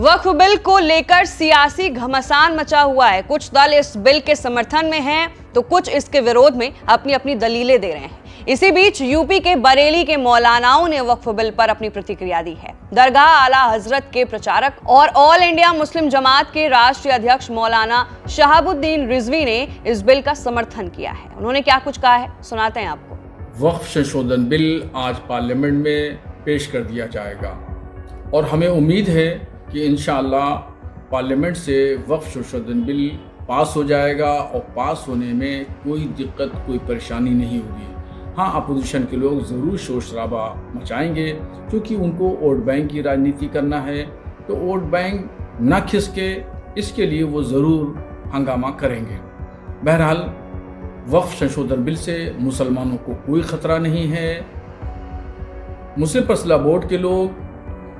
वक्फ bill को लेकर सियासी घमासान मचा हुआ है। कुछ दल इस बिल के समर्थन में हैं तो कुछ इसके विरोध में अपनी अपनी दलीलें दे रहे हैं। इसी बीच यूपी के बरेली के मौलानाओं ने वक्फ बिल पर अपनी प्रतिक्रिया दी है। दरगाह आला हजरत के प्रचारक और ऑल इंडिया मुस्लिम जमात के राष्ट्रीय अध्यक्ष मौलाना शहाबुद्दीन रिजवी ने इस बिल का समर्थन किया है। उन्होंने क्या कुछ कहा है, सुनाते हैं आपको। वक्फ संशोधन बिल आज पार्लियामेंट में पेश कर दिया जाएगा और हमें उम्मीद है कि इंशाअल्लाह पार्लियामेंट से वक्फ संशोधन बिल पास हो जाएगा और पास होने में कोई दिक्कत, कोई परेशानी नहीं होगी। हाँ, अपोजिशन के लोग ज़रूर शोर शराबा मचाएंगे क्योंकि उनको वोट बैंक की राजनीति करना है, तो वोट बैंक न खिसके इसके लिए वो ज़रूर हंगामा करेंगे। बहरहाल वक्फ संशोधन बिल से मुसलमानों को कोई ख़तरा नहीं है। मुस्लिम पर्सनल बोर्ड के लोग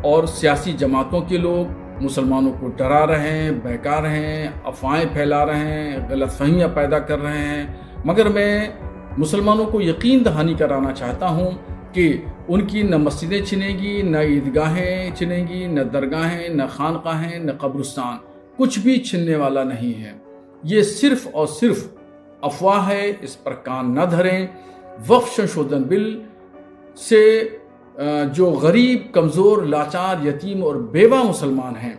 और सियासी जमातों के लोग मुसलमानों को डरा रहे हैं, बहका रहे हैं, अफवाहें फैला रहे हैं, गलतफहमियाँ पैदा कर रहे हैं। मगर मैं मुसलमानों को यकीन दहानी कराना चाहता हूँ कि उनकी न मस्जिदें छिनेगी, न ईदगाहें छिनेगी, न दरगाहें, न खानकाहें, न कब्रिस्तान, कुछ भी छिनने वाला नहीं है। ये सिर्फ और सिर्फ अफवाह है, इस पर कान न धरें। वक्फ संशोधन बिल से जो गरीब, कमज़ोर, लाचार, यतीम और बेवा मुसलमान हैं,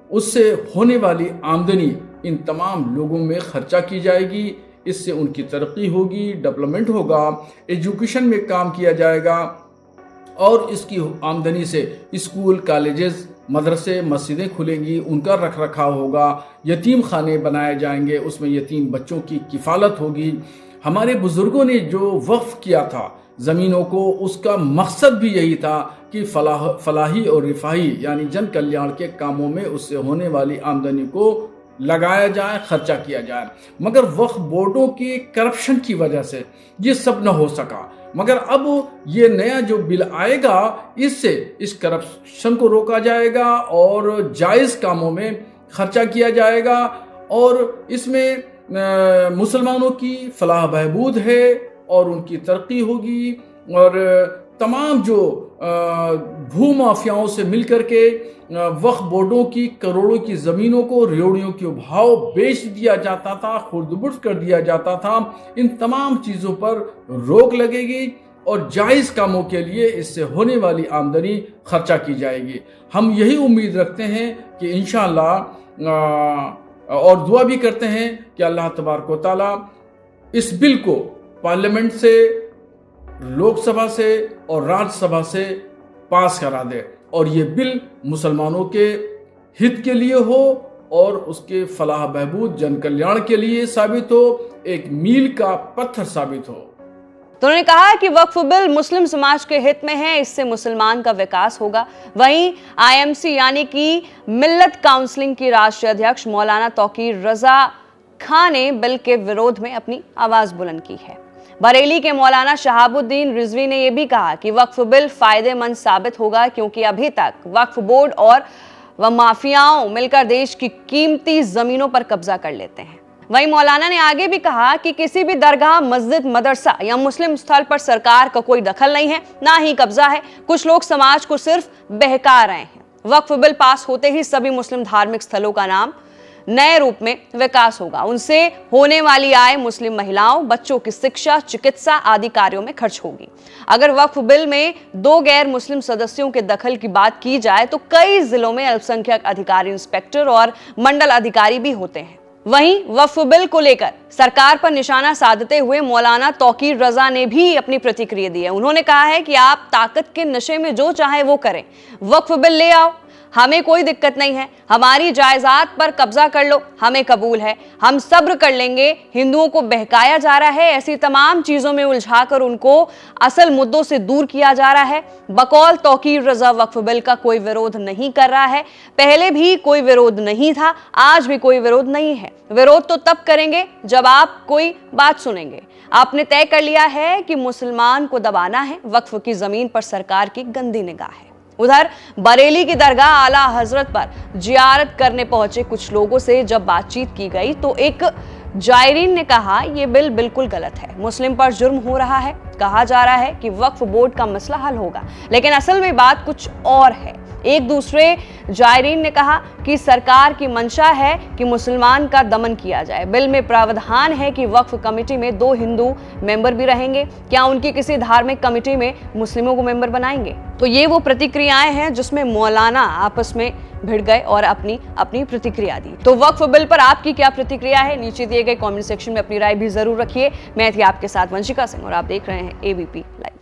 उससे होने वाली आमदनी इन तमाम लोगों में खर्चा की जाएगी। इससे उनकी तरक्की होगी, डेवलपमेंट होगा, एजुकेशन में काम किया जाएगा और इसकी आमदनी से स्कूल, कॉलेजेस, मदरसे, मस्जिदें खुलेंगी, उनका रख रखाव होगा, यतीम खाने बनाए जाएंगे, उसमें यतीम बच्चों की किफ़ालत होगी। हमारे बुज़ुर्गों ने जो वक्फ किया था ज़मीनों को, उसका मकसद भी यही था कि फलाही और रिफाही यानी जन कल्याण के कामों में उससे होने वाली आमदनी को लगाया जाए, खर्चा किया जाए। मगर वक्फ बोर्डों के करप्शन की वजह से ये सब न हो सका। मगर अब ये नया जो बिल आएगा, इससे इस करप्शन को रोका जाएगा और जायज़ कामों में खर्चा किया जाएगा और इसमें मुसलमानों की फलाह बहबूद है और उनकी तरक्की होगी। और तमाम जो भू माफियाओं से मिलकर के वक्फ बोर्डों की करोड़ों की ज़मीनों को रेवड़ियों के भाव बेच दिया जाता था, खुर्द-बुर्द कर दिया जाता था, इन तमाम चीज़ों पर रोक लगेगी और जायज़ कामों के लिए इससे होने वाली आमदनी खर्चा की जाएगी। हम यही उम्मीद रखते हैं कि इंशाअल्लाह और दुआ भी करते हैं कि अल्लाह तबारक व तआला इस बिल को पार्लियामेंट से, लोकसभा से और राज्यसभा से पास करा दे और ये बिल मुसलमानों के हित के लिए हो और उसके फलाह बहबूद, जन कल्याण के लिए साबित हो, एक मील का पत्थर साबित हो। तो उन्होंने कहा कि वक्फ बिल मुस्लिम समाज के हित में है, इससे मुसलमान का विकास होगा। वहीं आईएमसी यानी कि मिल्लत काउंसिलिंग की राष्ट्रीय अध्यक्ष मौलाना तौकीर रजा खान ने बिल के विरोध में अपनी आवाज बुलंद की है। बरेली के मौलाना शहाबुद्दीन रिजवी ने यह भी कहा कि वक्फ बिल फायदेमंद साबित होगा क्योंकि अभी तक वक्फ बोर्ड और माफियाओं मिलकर देश की कीमती जमीनों पर कब्जा कर लेते हैं। वहीं मौलाना ने आगे भी कहा कि किसी भी दरगाह, मस्जिद, मदरसा या मुस्लिम स्थल पर सरकार का कोई दखल नहीं है, ना ही कब्जा है। कुछ लोग समाज को सिर्फ बहका रहे हैं। वक्फ बिल पास होते ही सभी मुस्लिम धार्मिक स्थलों का नाम नए रूप में विकास होगा। उनसे होने वाली आय मुस्लिम महिलाओं, बच्चों की शिक्षा, चिकित्सा आदि कार्यों में खर्च होगी। अगर वक्फ बिल में 2 गैर मुस्लिम सदस्यों के दखल की बात की जाए तो कई जिलों में अल्पसंख्यक अधिकारी, इंस्पेक्टर और मंडल अधिकारी भी होते हैं। वहीं वक्फ बिल को लेकर सरकार पर निशाना साधते हुए मौलाना तौकीर रजा ने भी अपनी प्रतिक्रिया दी है। उन्होंने कहा है कि आप ताकत के नशे में जो चाहे वो करें, वक्फ बिल ले आओ, हमें कोई दिक्कत नहीं है, हमारी जायदाद पर कब्जा कर लो, हमें कबूल है, हम सब्र कर लेंगे। हिंदुओं को बहकाया जा रहा है, ऐसी तमाम चीजों में उलझाकर उनको असल मुद्दों से दूर किया जा रहा है। बकौल तौकीर रजा वक्फ बिल का कोई विरोध नहीं कर रहा है, पहले भी कोई विरोध नहीं था, आज भी कोई विरोध नहीं है। विरोध तो तब करेंगे जब आप कोई बात सुनेंगे। आपने तय कर लिया है कि मुसलमान को दबाना है, वक्फ की जमीन पर सरकार की गंदी निगाह है। उधर बरेली की दरगाह आला हजरत पर जियारत करने पहुंचे कुछ लोगों से जब बातचीत की गई तो एक जायरीन ने कहा यह बिल बिल्कुल गलत है, मुस्लिम पर जुर्म हो रहा है। कहा जा रहा है कि वक्फ बोर्ड का मसला हल होगा, लेकिन असल में बात कुछ और है। एक दूसरे जायरीन ने कहा कि सरकार की मंशा है कि मुसलमान का दमन किया जाए। बिल में प्रावधान है कि वक्फ कमेटी में 2 हिंदू मेंबर भी रहेंगे। क्या उनकी किसी धार्मिक कमेटी में मुस्लिमों को मेंबर बनाएंगे? तो ये वो प्रतिक्रियाएं हैं जिसमें मौलाना आपस में भिड़ गए और अपनी अपनी प्रतिक्रिया दी। तो वक्फ बिल पर आपकी क्या प्रतिक्रिया है? नीचे दिए गए कमेंट सेक्शन में अपनी राय भी जरूर रखिए। मैं थी आपके साथ वंशिका सिंह और आप देख रहे हैं ABP लाइव।